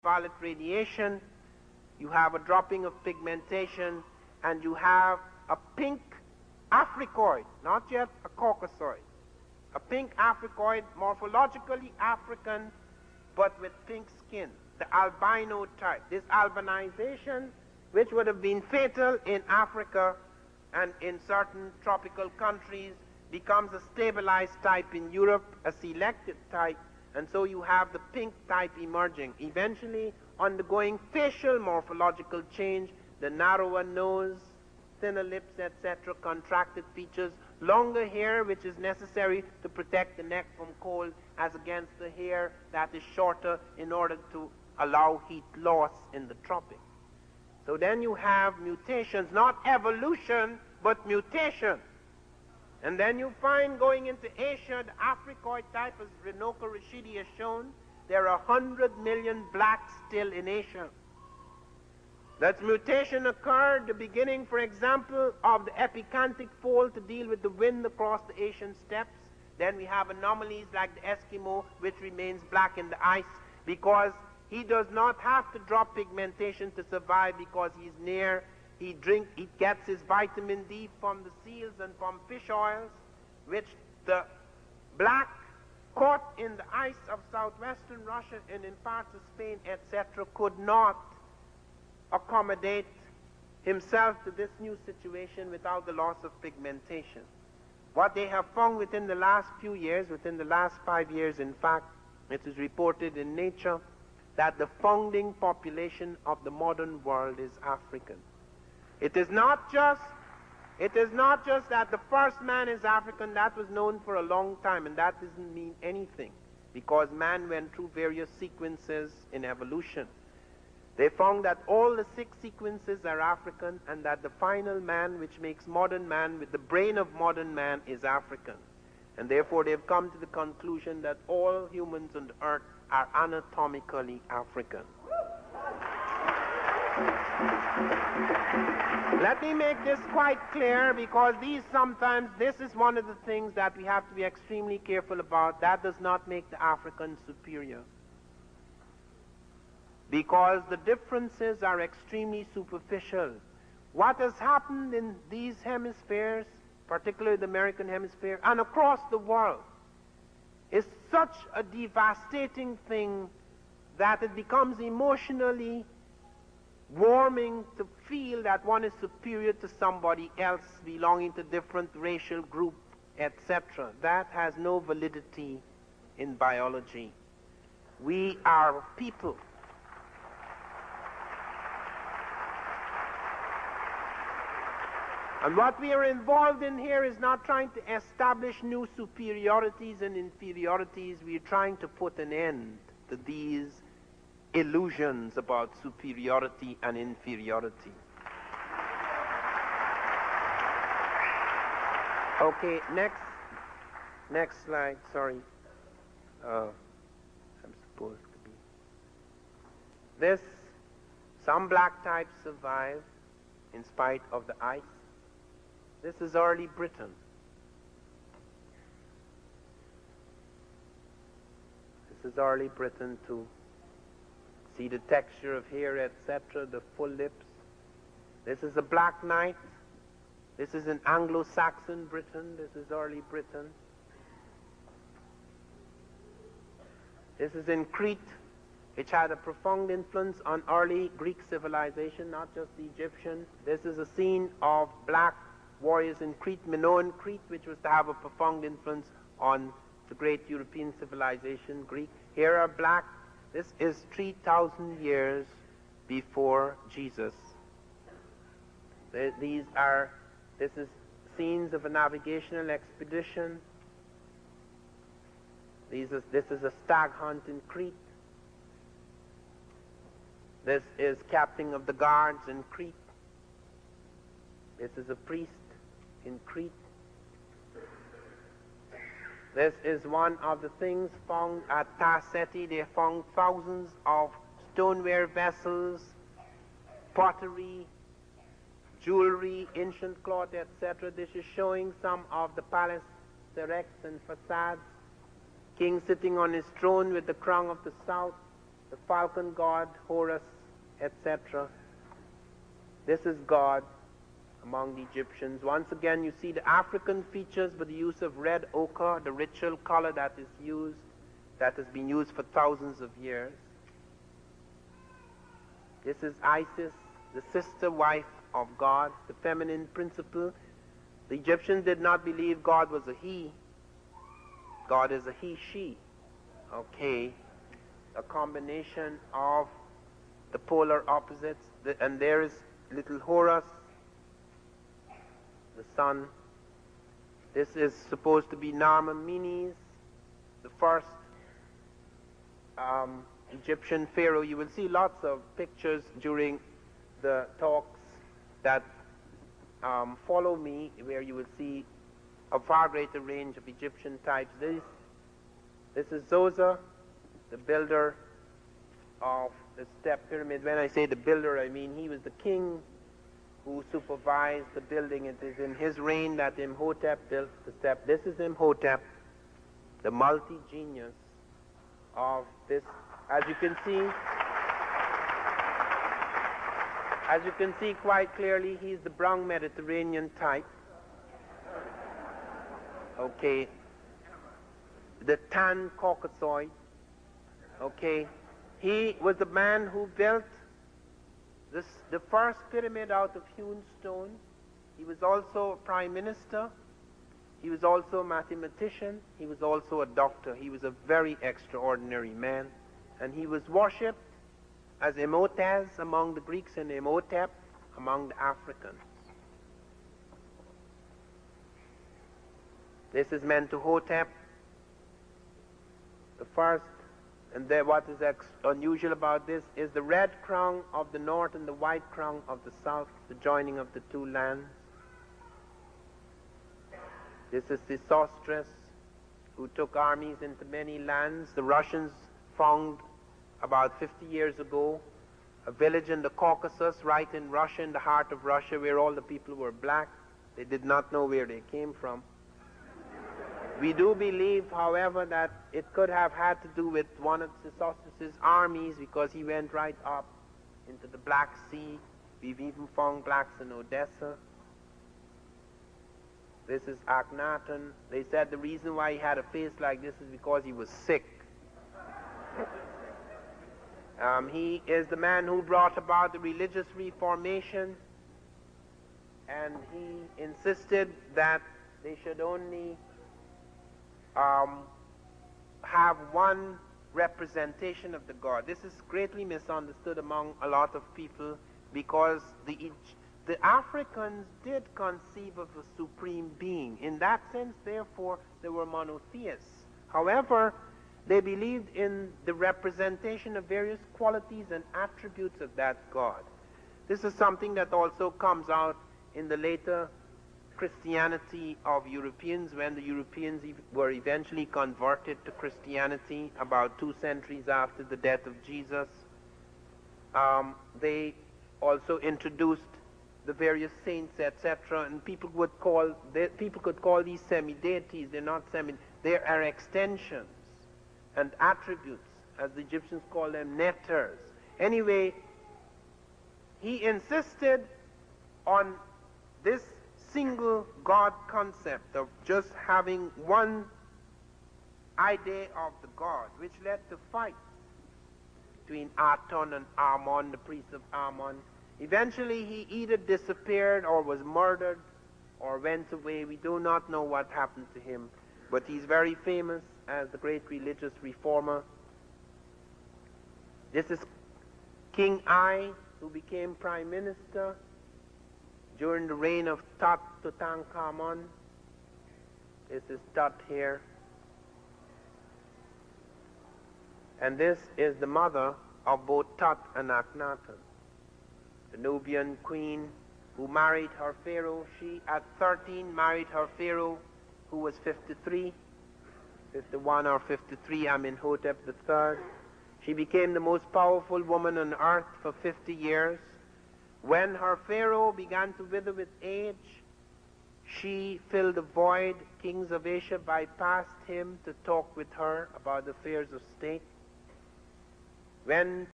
ultraviolet radiation, you have a dropping of pigmentation, and you have a pink Africoid, not yet a Caucasoid. A pink Africoid, morphologically African, but with pink skin, the albino type. This albanization, which would have been fatal in Africa and in certain tropical countries, becomes a stabilized type in Europe, a selected type, and so you have the pink type emerging, eventually undergoing facial morphological change, the narrower nose, thinner lips, etc., contracted features, longer hair, which is necessary to protect the neck from cold, as against the hair that is shorter in order to allow heat loss in the tropics. So then you have mutations, not evolution, but mutation. And then you find going into Asia, the Africoid type, as Renoka Rashidi has shown, there are 100 million blacks still in Asia. That mutation occurred the beginning, for example, of the epicantic fold to deal with the wind across the Asian steppes. Then we have anomalies like the Eskimo, which remains black in the ice because he does not have to drop pigmentation to survive because he's near. He gets his vitamin D from the seals and from fish oils, which the black caught in the ice of southwestern Russia and in parts of Spain, etc., could not accommodate himself to this new situation without the loss of pigmentation. What they have found within the last few years, within the last 5 years, in fact, it is reported in Nature that the founding population of the modern world is African. It is not just that the first man is African. That was known for a long time, and that doesn't mean anything because man went through various sequences in evolution. They found that all the 6 sequences are African, and that the final man, which makes modern man with the brain of modern man, is African. And therefore they've come to the conclusion that all humans on the earth are anatomically African. Let me make this quite clear, because this is one of the things that we have to be extremely careful about. That does not make the African superior, because the differences are extremely superficial. What has happened in these hemispheres, particularly the American hemisphere, and across the world, is such a devastating thing that it becomes emotionally warming to feel that one is superior to somebody else belonging to different racial group, etc. That has no validity in biology. We are people. And what we are involved in here is not trying to establish new superiorities and inferiorities. We are trying to put an end to these illusions about superiority and inferiority. Okay, next slide, sorry. I'm supposed to be. Some black types survive in spite of the ice. This is early Britain. This is early Britain too. See the texture of hair, etc., the full lips. This is a black night. This is in Anglo-Saxon Britain. This is early Britain. This is in Crete, which had a profound influence on early Greek civilization, not just the Egyptian. This is a scene of black warriors in Crete, Minoan Crete, which was to have a profound influence on the great European civilization, Greek. Here are black. This is 3,000 years before Jesus. This is scenes of a navigational expedition. This is a stag hunt in Crete. This is captain of the guards in Crete. This is a priest in Crete. This is one of the things found at Tarseti. They found thousands of stoneware vessels, pottery, jewelry, ancient cloth, etc. This is showing some of the palace erects and facades. King sitting on his throne with the crown of the south. the falcon god, Horus, etc. This is God among the Egyptians. Once again, you see the African features with the use of red ochre, the ritual color that is used, that has been used for thousands of years. This is Isis, the sister wife of God, the feminine principle. The Egyptians did not believe God was a he. God is a he, she. Okay. A combination of the polar opposites. And there is little Horus, the sun. This is supposed to be Narmer Menes, the first Egyptian pharaoh. You will see lots of pictures during the talks that follow me, where you will see a far greater range of Egyptian types. This is Zoser, the builder of the step pyramid. When I say the builder, I mean he was the king who supervised the building. It is in his reign that Imhotep built the step. This is Imhotep, the multi-genius of this. As you can see quite clearly, he's the brown Mediterranean type. Okay. The tan Caucasoid. Okay. He was the man who built the first pyramid out of hewn stone. He was also a prime minister. He was also a mathematician. He was also a doctor. He was a very extraordinary man. And he was worshipped as Imhotep among the Greeks and Imhotep among the Africans. This is Mentuhotep, the first. And what is unusual about this is the red crown of the north and the white crown of the south, the joining of the two lands. This is Sesostris, who took armies into many lands. The Russians found about 50 years ago a village in the Caucasus, right in Russia, in the heart of Russia, where all the people were black. They did not know where they came from. We do believe, however, that it could have had to do with one of Sesostris' armies, because he went right up into the Black Sea. We've even found blacks in Odessa. This is Akhenaten. They said the reason why he had a face like this is because he was sick. He is the man who brought about the religious reformation, and he insisted that they should only have one representation of the God. This is greatly misunderstood among a lot of people, because the Africans did conceive of a supreme being. In that sense, therefore, they were monotheists. However, they believed in the representation of various qualities and attributes of that God. This is something that also comes out in the later Christianity of Europeans, when the Europeans were eventually converted to Christianity about 2 centuries after the death of Jesus. They also introduced the various saints, etc., and people could call these semi-deities. They're not they are extensions and attributes, as the Egyptians call them, netters. Anyway, he insisted on this single God concept of just having one idea of the God, which led to fights between Aton and Amon, the priest of Amon. Eventually he either disappeared or was murdered or went away. We do not know what happened to him, but he's very famous as the great religious reformer. This is King Ai, who became prime minister during the reign of Tutankhamun. This is Tut here. And this is the mother of both Tut and Akhenaten, the Nubian queen who married her pharaoh. She, at 13, married her pharaoh, who was 53, 51 or 53, Amenhotep III. She became the most powerful woman on earth for 50 years. When her pharaoh began to wither with age, she filled the void. Kings of Asia bypassed him to talk with her about the affairs of state. when